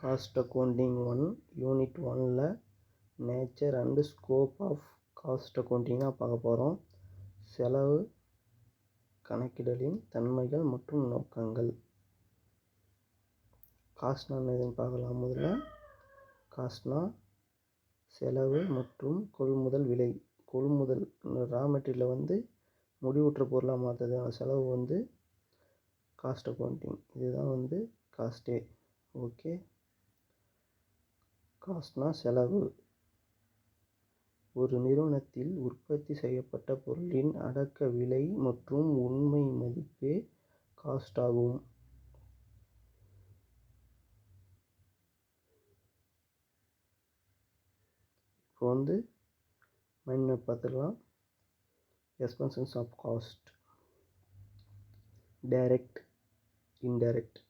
Cost accounting 1 unit 1ல் nature and scope of cost accounting தான் பார்க்க போகிறோம். செலவு கணக்கிடலின் தன்மைகள் மற்றும் நோக்கங்கள். காஸ்ட்னா எதுன்னு பார்க்கலாம். முதல்ல காஸ்ட்னா செலவு மற்றும் கொள்முதல் விலை. கொள்முதல் ரா மெட்டீரியலை வந்து முடிவுற்ற பொருளாக மாற்றுறது. செலவு காஸ்ட் அக்கவுண்டிங். இதுதான் காஸ்ட்டே. ஓகே. காஸ்ட்னா செலவு. ஒரு நிறுவனத்தில் உற்பத்தி செய்யப்பட்ட பொருளின் அடக்க விலை மற்றும் உண்மை மதிப்பே காஸ்ட் ஆகும். இப்போ மைண்ட் பார்த்துக்கலாம். Expenses of cost. Direct, indirect,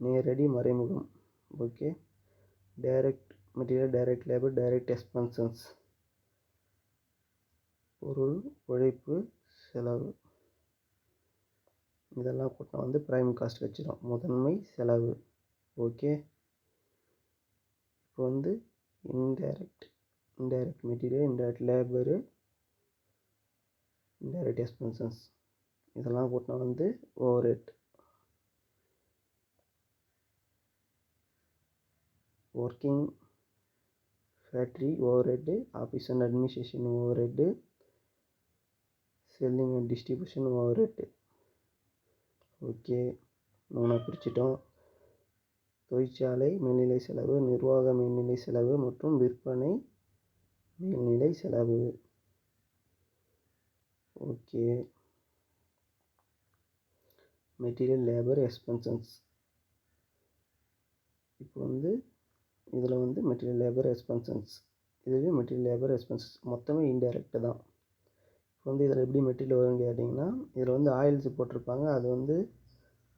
நேரடி, மறைமுகம். Okay. Direct material, direct labour, direct expenses. பொருள், உழைப்பு, செலவு இதெல்லாம் கூட்டினா பிரைம் காஸ்ட் வச்சிடும். முதன்மை செலவு. ஓகே. இப்போ indirect material, indirect labour, indirect expenses இதெல்லாம் கூட்டினா over head. Working factory over head, office and administration over head, selling and distribution over head. Okay. 3 பிரிச்சிட்டோம். தொழிற்சாலை மேல்நிலை செலவு, நிர்வாக மேல்நிலை செலவு மற்றும் விற்பனை மேல்நிலை செலவு. ஓகே. Material, labour, expenses. இப்போ இதில் மெட்டீரியல், லேபர், எக்ஸ்பென்சஸ். இதுவே மெட்டீரியல், லேபர், எக்ஸ்பென்சஸ் மொத்தமே இன்டைரக்ட் தான். இப்போ இதில் எப்படி மெட்டீரியல் வரும்னு கேட்டிங்கன்னா, இதில் ஆயில்ஸ் போட்டிருப்பாங்க. அது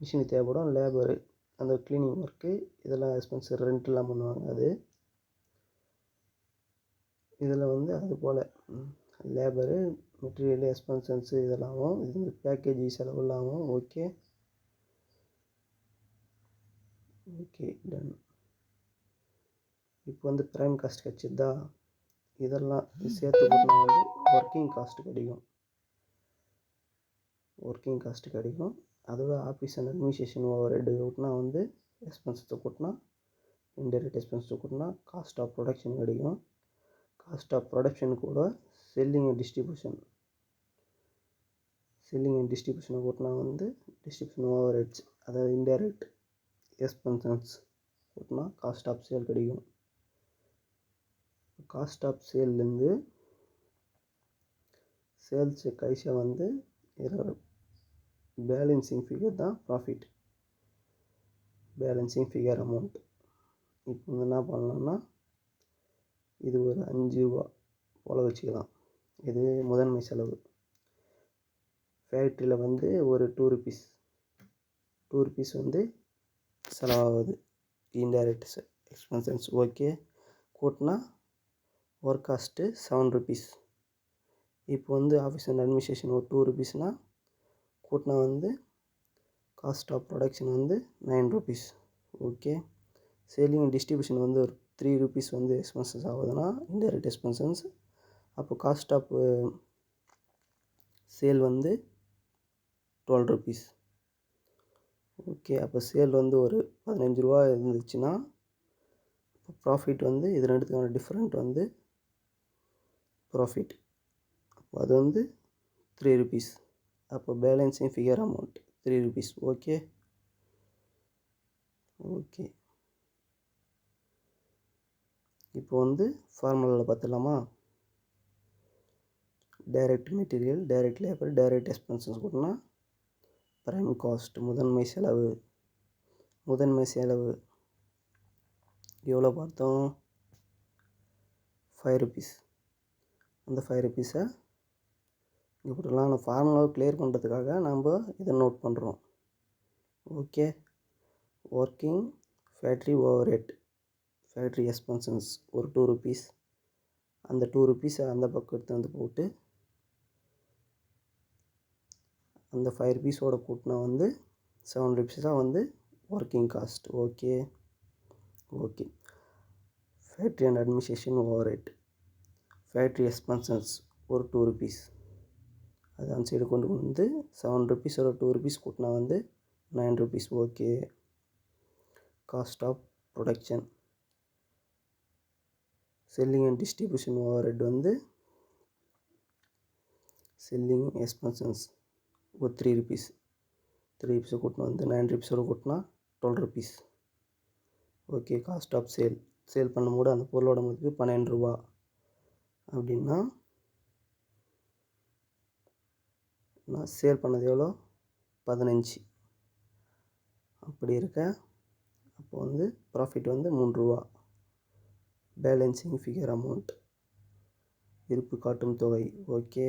மிஷினுக்கு தேவைப்படும். லேபரு அந்த க்ளீனிங் ஒர்க்கு, இதெல்லாம் எக்ஸ்பென்சஸ் ரெண்ட்லாம் பண்ணுவாங்க. அது இதில் அது போல் லேபரு, மெட்டீரியல், எக்ஸ்பென்சஸ் இதெல்லாமும் பேக்கேஜ் செலவு இல்லாமல். ஓகே. Okay, done. இப்போ ப்ரைம் காஸ்ட் கிடச்சிதா. இதெல்லாம் சேர்த்து போட்டால் ஒர்க்கிங் காஸ்ட் கிடைக்கும். அதோட office and administration overhead கூட்டினா எக்ஸ்பென்சஸை கூட்டினா, இன்டைரக்ட் எக்ஸ்பென்சஸை கூட்டினா காஸ்ட் ஆஃப் ப்ரொடக்ஷன் கிடைக்கும். காஸ்ட் ஆஃப் ப்ரொடக்ஷன் கூட செல்லிங் அண்ட் டிஸ்ட்ரிபியூஷனை கூட்டினா டிஸ்ட்ரிபியூஷன் ஓவர் ஹெட்ஸ், அதாவது இன்டைரக்ட் எக்ஸ்பென்சஸ் கூட்டினா காஸ்ட் ஆஃப் சேல் கிடைக்கும். காஸ்ட் ஆஃப் சேல்லேருந்து சேல்ஸ் கைஸை இதில் பேலன்சிங் ஃபிகர் தான் ப்ராஃபிட். Balancing figure amount. இப்போ என்ன பண்ணலாம்னா, இது ஒரு 5 ரூபா போல் வச்சுக்கலாம். இது முதன்மை செலவு. ஃபேக்ட்ரியில் ஒரு 2 ருபீஸ் செலவாகுது. Indirect expenses. ஓகே. கூட்டினா ஒர்க் காஸ்ட்டு 7 ருபீஸ். இப்போ ஆஃபீஸ் அண்ட் அட்மினிஸ்ட்ரேஷன் ஒரு 2 ருபீஸ்னால் கூட்டினா cost of production 9 rupees. Okay. Selling and distribution ஒரு 3 ருபீஸ் எக்ஸ்பென்சஸ் ஆகுதுன்னா இன்டைரக்ட் எக்ஸ்பென்சஸ். அப்போ cost of sale 12 rupees. Okay. அப்போ சேல் ஒரு 15 ரூபா இருந்துச்சுன்னா ப்ராஃபிட் இது ரெண்டுத்துக்கான டிஃப்ரெண்ட் ப்ராஃபிட். அப்போ அது 3 ருபீஸ். அப்போ balancing figure amount 3 rupees. Okay. இப்போ ஃபார்முலாவில் பார்த்துலாமா. Direct material, direct labour, direct expenses கூட்டினா ப்ரைம் காஸ்ட். முதன்மை செலவு எவ்வளோ பார்த்தோம்? 5 ருபீஸ். அந்த 5 ருபீஸை இங்கே போட்டுக்கலாம். நான் ஃபார்முலாவை கிளியர் பண்ணுறதுக்காக நம்ம இதை நோட் பண்ணுறோம். Okay. Working factory over head, factory expenses ஒரு 2 ருபீஸ். அந்த 2 ருபீஸை அந்த பக்கம் எடுத்து போட்டு அந்த 5 ருபீஸோட கூட்டினா 7 ருபீஸாக working cost. Okay. Okay. Factory and administration overhead. Factory expenses ஒரு 2 ருபீஸ். அது அந்த சைடு கொண்டு வந்து 7 ருபீஸ் ஒரு 2 ருபீஸ் கூட்டினா வந்து 9 rupees. Okay. Cost of production, selling and distribution overhead வந்து செல்லிங் எக்ஸ்பென்சஸ் ஒரு 3 ருபீஸ். 3 ருபீஸை கூட்டினா வந்து 9 ருபீஸோட கூட்டினா 12 rupees. Okay. Cost of sale பண்ணும்போது அந்த பொருளோட மதிப்பு 12 ரூபா அப்படின்னா நான் சேல் பண்ணது எவ்வளோ? 15. அப்படி இருக்க அப்போ வந்து ப்ராஃபிட் வந்து 3 ரூபா. பேலன்சிங் ஃபிகர் அமௌண்ட், இருப்பு காட்டும் தொகை. Okay,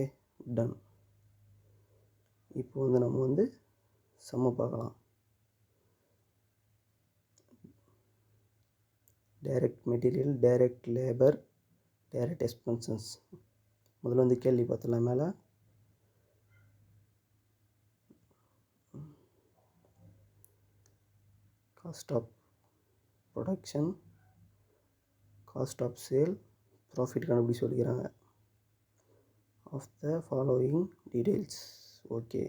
done. இப்போ வந்து நம்ம வந்து சம்ம பார்க்கலாம். Direct material, direct labour, direct expenses. முதல்ல வந்து கேள்வி பார்த்தலாம். மேலே cost of production, cost of sale, profit கண்டுபிடி சொல்லிக்கிறாங்க. Of the following details. Okay.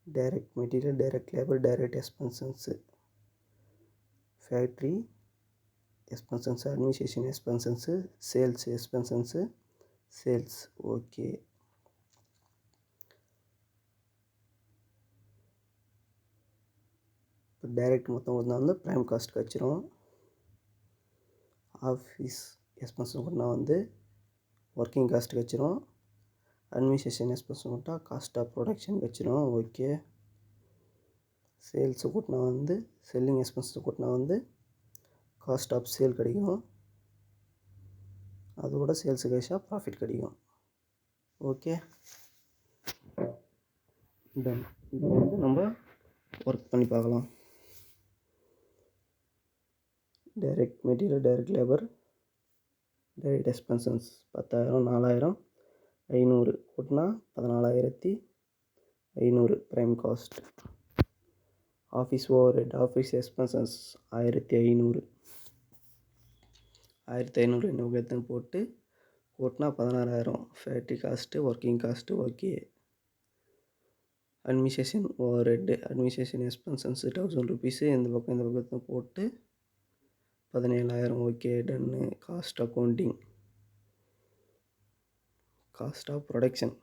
Direct material, direct labour, direct expenses, factory expenses, administration expenses, sales expenses, sales. Okay. இப்போ direct மொத்தம் வந்து ப்ரைம் காஸ்ட் வச்சிரும். ஆஃபீஸ் எக்ஸ்பென்சஸ் கொண்டா வந்து working cost வச்சிரும். Administration expenses கொண்டா காஸ்ட் ஆஃப் ப்ரொடக்ஷன் வச்சிரும். Okay. Sales கூட்டினா வந்து செல்லிங் எக்ஸ்பென்சஸ் கூட்டினா வந்து காஸ்ட் ஆஃப் சேல் கிடைக்கும். அதோட சேல்ஸு கேஷாக ப்ராஃபிட் கிடைக்கும். Okay, done. இப்போ வந்து நம்ம ஒர்க் பண்ணி பார்க்கலாம். Direct material, direct labour, direct expenses 10,000, 4,000, 500 கூட்டினா 14,500 prime cost. Office overhead, office expenses 1,500. 1,500 என்ன எடுத்துன்னு போட்டு கூட்டினா 16,000 factory cost, working cost. Okay. Administration overhead, administration expenses 1,000 rupees. இந்த பக்கத்தை போட்டு 17,000. Okay, done. Cost accounting, cost of production,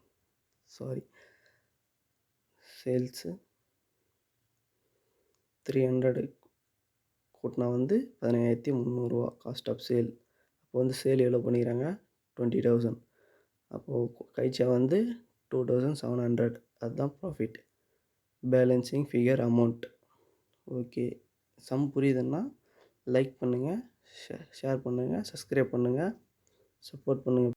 sales 300 கூட்டினா வந்து 17,300 காஸ்ட் ஆஃப் சேல். அப்போ வந்து சேல் எவ்வளோ பண்ணிக்கிறாங்க? 20,000. அப்போது கழிச்சா வந்து 2,700. அதுதான் profit. Balancing figure amount. Okay. சம் புரியுதுன்னா லைக் பண்ணுங்கள், ஷேர் பண்ணுங்கள், சப்ஸ்கிரைப் பண்ணுங்கள், சப்போர்ட் பண்ணுங்கள்.